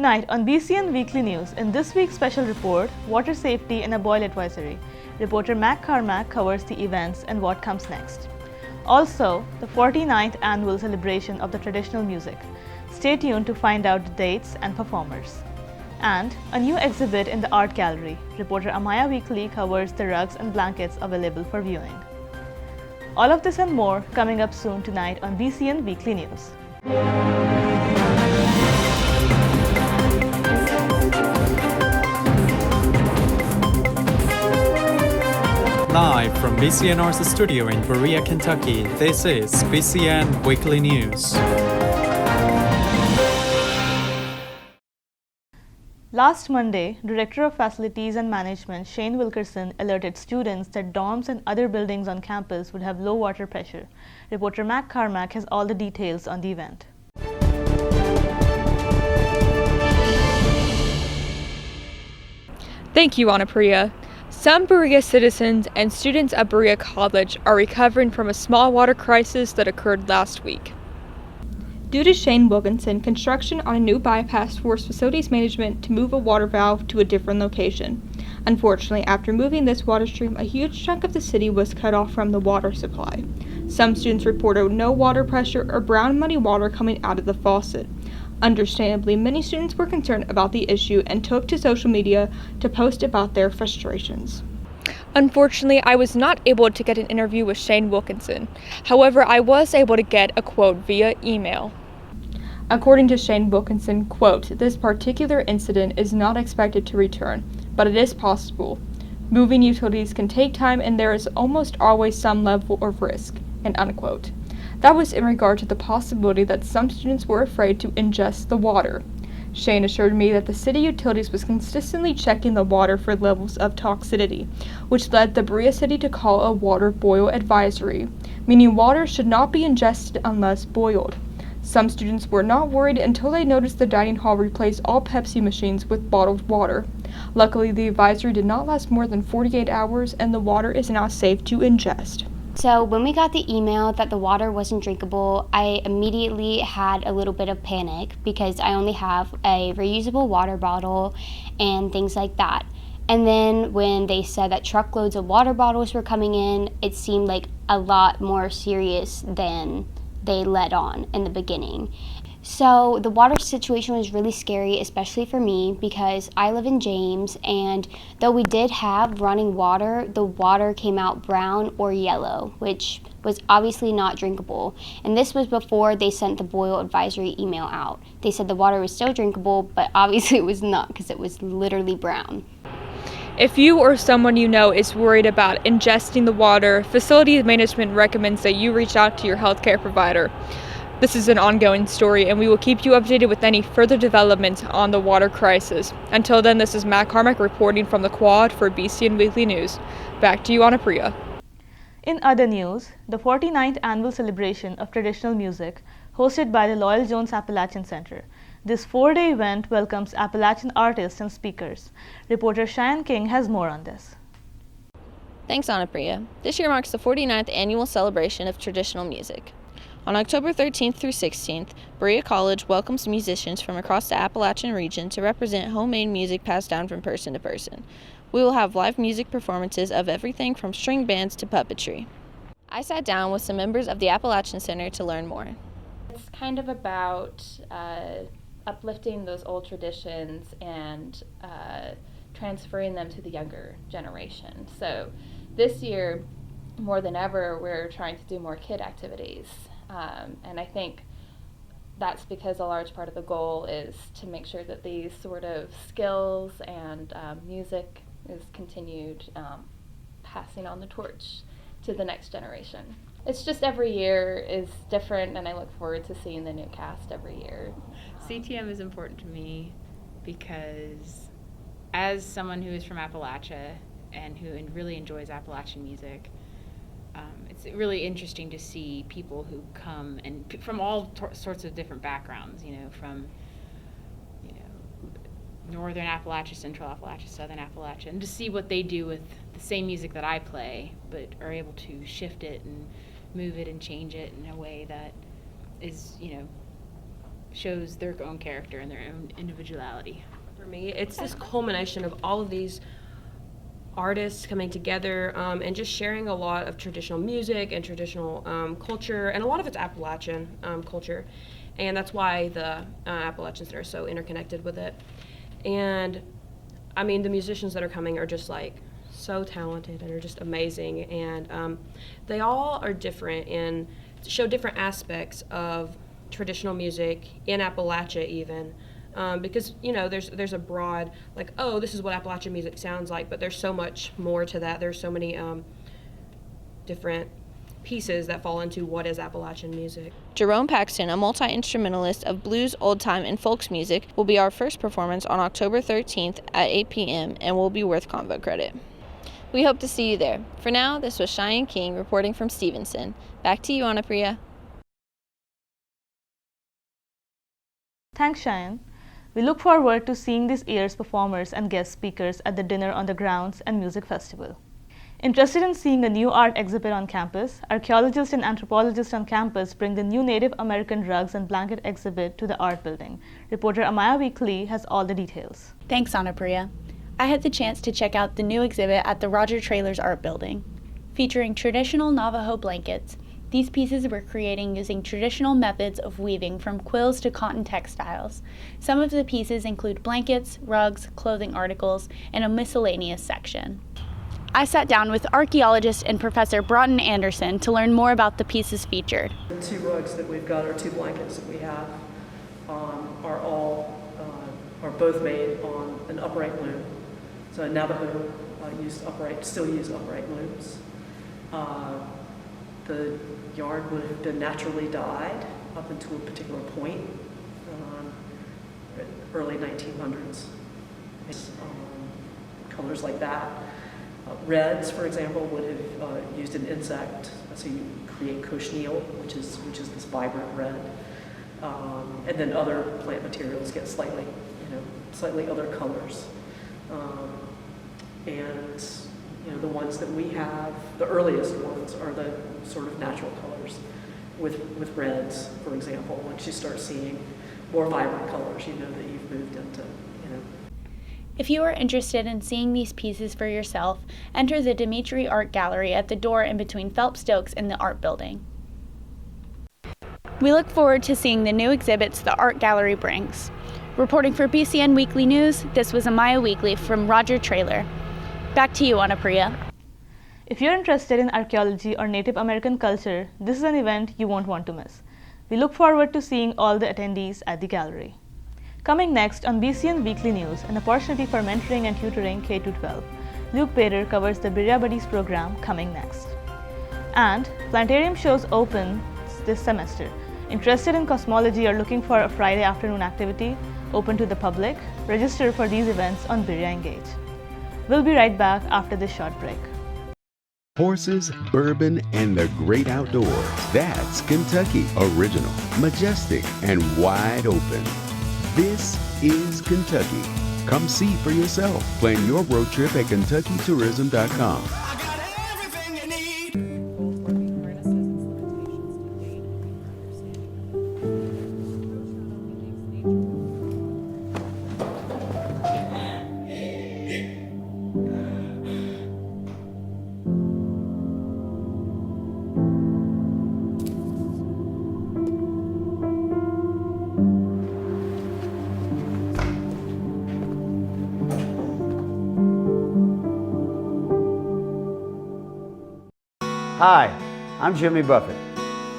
Tonight on BCN Weekly News, in this week's special report, Water Safety and a Boil Advisory, reporter Mac Carmack covers the events and what comes next. Also, the 49th annual celebration of the traditional music. Stay tuned to find out the dates and performers. And a new exhibit in the art gallery. Reporter Amaya Weekly covers the rugs and blankets available for viewing. All of this and more coming up soon tonight on BCN Weekly News. Live from BCNR's studio in Berea, Kentucky, this is BCN Weekly News. Last Monday, Director of Facilities and Management Shane Wilkerson alerted students that dorms and other buildings on campus would have low water pressure. Reporter Mac Carmack has all the details on the event. Thank you, Anapriya. Some Berea citizens and students at BereaCollege are recovering from a small water crisis that occurred last week. Due to Shane Wilkinson, construction on a new bypass forced facilities management to move a water valve to a different location. Unfortunately, after moving this water stream, a huge chunk of the city was cut off from the water supply. Some students reported no water pressure or brown muddy water coming out of the faucet. Understandably, many students were concerned about the issue and took to social media to post about their frustrations. Unfortunately, I was not able to get an interview with Shane Wilkinson. However, I was able to get a quote via email. According to Shane Wilkinson, quote, "This particular incident is not expected to return, but it is possible. Moving utilities can take time and there is almost always some level of risk," and unquote. That was in regard to the possibility that some students were afraid to ingest the water. Shane assured me that the city utilities was consistently checking the water for levels of toxicity, which led the Berea City to call a water boil advisory, meaning water should not be ingested unless boiled. Some students were not worried until they noticed the dining hall replace all Pepsi machines with bottled water. Luckily, the advisory did not last more than 48 hours and the water is now safe to ingest. So when we got the email that the water wasn't drinkable, I immediately had a little bit of panic because I only have a reusable water bottle and things like that. And then when they said that truckloads of water bottles were coming in, it seemed like a lot more serious than they let on in the beginning. So the water situation was really scary, especially for me because I live in James, and though we did have running water, the water came out brown or yellow, which was obviously not drinkable. And this was before they sent the boil advisory email out. They said the water was still drinkable, but obviously it was not because it was literally brown. If you or someone you know is worried about ingesting the water, facilities management recommends that you reach out to your healthcare provider. This is an ongoing story, and we will keep you updated with any further developments on the water crisis. Until then, this is Matt Carmack reporting from the Quad for BCN Weekly News. Back to you, Anapriya. In other news, the 49th annual celebration of traditional music, hosted by the Loyal Jones Appalachian Center. This 4-day event welcomes Appalachian artists and speakers. Reporter Cheyenne King has more on this. Thanks, Anapriya. This year marks the 49th annual celebration of traditional music. On October 13th through 16th, BereaCollege welcomes musicians from across the Appalachian region to represent homemade music passed down from person to person. We will have live music performances of everything from string bands to puppetry. I sat down with some members of the Appalachian Center to learn more. It's kind of about uplifting those old traditions and transferring them to the younger generation. So this year, more than ever, we're trying to do more kid activities. And I think that's because a large part of the goal is to make sure that these sort of skills and music is continued passing on the torch to the next generation. It's just every year is different, and I look forward to seeing the new cast every year. CTM is important to me because as someone who is from Appalachia and who really enjoys Appalachian music, it's really interesting to see people who come and from all sorts of different backgrounds, from Northern Appalachia, Central Appalachia, Southern Appalachia, and to see what they do with the same music that I play, but are able to shift it and move it and change it in a way that is, shows their own character and their own individuality. For me, it's this culmination of all of these artists coming together and just sharing a lot of traditional music and traditional culture, and a lot of it's Appalachian culture, and that's why the Appalachians are so interconnected with it. And I mean, the musicians that are coming are just like so talented and are just amazing, and they all are different and show different aspects of traditional music in Appalachia even. Because there's a broad, like, oh, this is what Appalachian music sounds like, but there's so much more to that. There's so many different pieces that fall into what is Appalachian music. Jerome Paxton, a multi-instrumentalist of blues, old time, and folks music, will be our first performance on October 13th at 8 p.m. and will be worth convo credit. We hope to see you there. For now, this was Cheyenne King reporting from Stevenson. Back to you, Anapriya. Thanks, Cheyenne. We look forward to seeing this year's performers and guest speakers at the Dinner on the Grounds and Music Festival. Interested in seeing a new art exhibit on campus, archaeologists and anthropologists on campus bring the new Native American rugs and blanket exhibit to the art building. Reporter Amaya Weekly has all the details. Thanks, Anapriya. I had the chance to check out the new exhibit at the Roger Traylor's art building. Featuring traditional Navajo blankets, these pieces were created using traditional methods of weaving from quills to cotton textiles. Some of the pieces include blankets, rugs, clothing articles, and a miscellaneous section. I sat down with archaeologist and Professor Broughton Anderson to learn more about the pieces featured. The 2 rugs that we've got, or 2 blankets that we have, are both made on an upright loom. So Navajo still use upright looms. The yarn would have been naturally dyed up until a particular point, early 1900s. Colors like that. Reds, for example, would have used an insect, so you create cochineal, which is this vibrant red, and then other plant materials get slightly other colors, and the ones that we have, the earliest ones, are the sort of natural colors, with reds, for example. Once you start seeing more vibrant colors, you know that you've moved into. If you are interested in seeing these pieces for yourself, enter the Dimitri Art Gallery at the door in between Phelps Stokes and the art building. We look forward to seeing the new exhibits the art gallery brings. Reporting for BCN Weekly News, this was Amaya Weekly from Roger Traylor. Back to you, Anapriya. If you're interested in archaeology or Native American culture, this is an event you won't want to miss. We look forward to seeing all the attendees at the gallery. Coming next on BCN Weekly News, an opportunity for mentoring and tutoring K-12. Luke Bader covers the Berea Buddies program coming next. And Planetarium shows open this semester. Interested in cosmology or looking for a Friday afternoon activity open to the public? Register for these events on Berea Engage. We'll be right back after this short break. Horses, bourbon, and the great outdoors. That's Kentucky. Original, majestic, and wide open. This is Kentucky. Come see for yourself. Plan your road trip at KentuckyTourism.com. Hi, I'm Jimmy Buffett.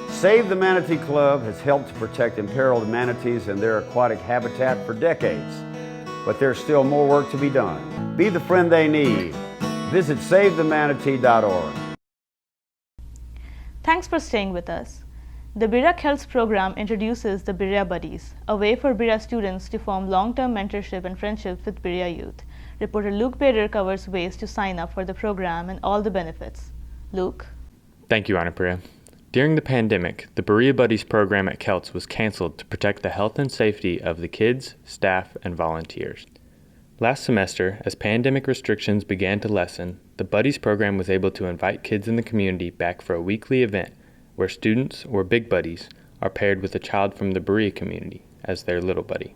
Save the Manatee Club has helped to protect imperiled manatees and their aquatic habitat for decades, but there's still more work to be done. Be the friend they need. Visit SaveTheManatee.org. Thanks for staying with us. The BereaCollege program introduces the Berea Buddies, a way for Berea students to form long-term mentorship and friendships with Berea youth. Reporter Luke Bader covers ways to sign up for the program and all the benefits. Luke? Thank you, Anapriya. During the pandemic, the Berea Buddies program at Kelts was canceled to protect the health and safety of the kids, staff, and volunteers. Last semester, as pandemic restrictions began to lessen, the Buddies program was able to invite kids in the community back for a weekly event where students, or Big Buddies, are paired with a child from the Berea community, as their little buddy.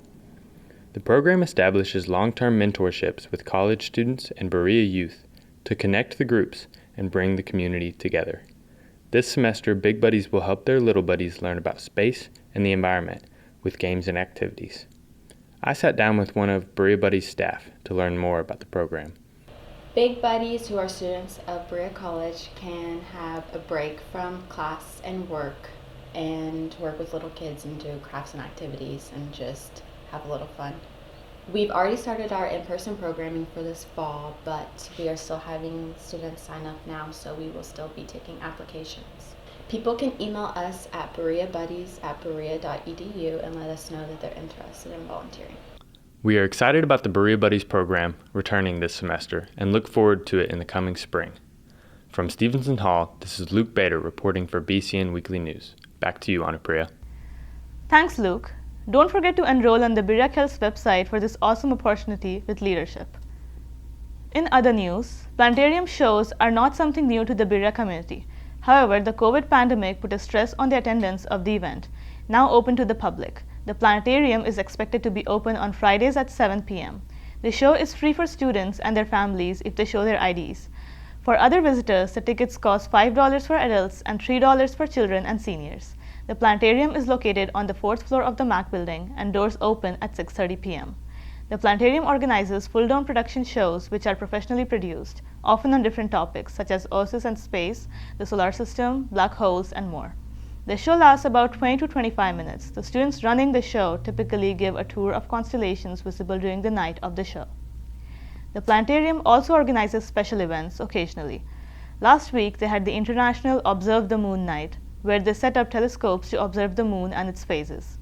The program establishes long-term mentorships with college students and Berea youth to connect the groups and bring the community together. This semester, Big Buddies will help their little buddies learn about space and the environment with games and activities. I sat down with one of Berea Buddies' staff to learn more about the program. Big Buddies, who are students of BereaCollege, can have a break from class and work with little kids and do crafts and activities and just have a little fun. We've already started our in-person programming for this fall, but we are still having students sign up now, so we will still be taking applications. People can email us at bereabuddies@berea.edu and let us know that they're interested in volunteering. We are excited about the Berea Buddies program returning this semester and look forward to it in the coming spring. From Stevenson Hall, this is Luke Bader reporting for BCN Weekly News. Back to you, Anapriya. Thanks, Luke. Don't forget to enroll on the BereaCollege website for this awesome opportunity with leadership. In other news, planetarium shows are not something new to the Berea community. However, the COVID pandemic put a stress on the attendance of the event, now open to the public. The planetarium is expected to be open on Fridays at 7 p.m. The show is free for students and their families if they show their IDs. For other visitors, the tickets cost $5 for adults and $3 for children and seniors. The planetarium is located on the 4th floor of the MAC building and doors open at 6:30 p.m. The planetarium organizes full-dome production shows which are professionally produced, often on different topics such as Earth and space, the solar system, black holes, and more. The show lasts about 20 to 25 minutes. The students running the show typically give a tour of constellations visible during the night of the show. The planetarium also organizes special events occasionally. Last week, they had the International Observe the Moon Night, where they set up telescopes to observe the moon and its phases.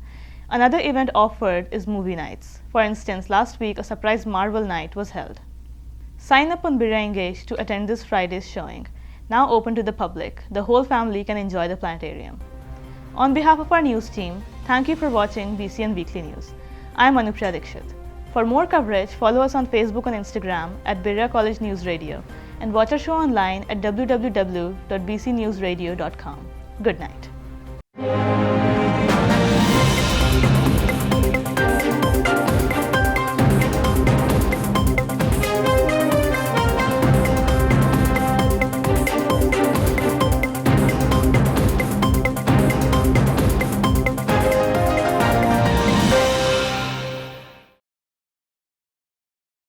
Another event offered is movie nights. For instance, last week a surprise Marvel night was held. Sign up on BereaEngage to attend this Friday's showing. Now open to the public, the whole family can enjoy the planetarium. On behalf of our news team, thank you for watching BCN Weekly News. I am Anupriya Dikshit. For more coverage, follow us on Facebook and Instagram at BereaCollege News Radio and watch our show online at www.bcnewsradio.com. Good night.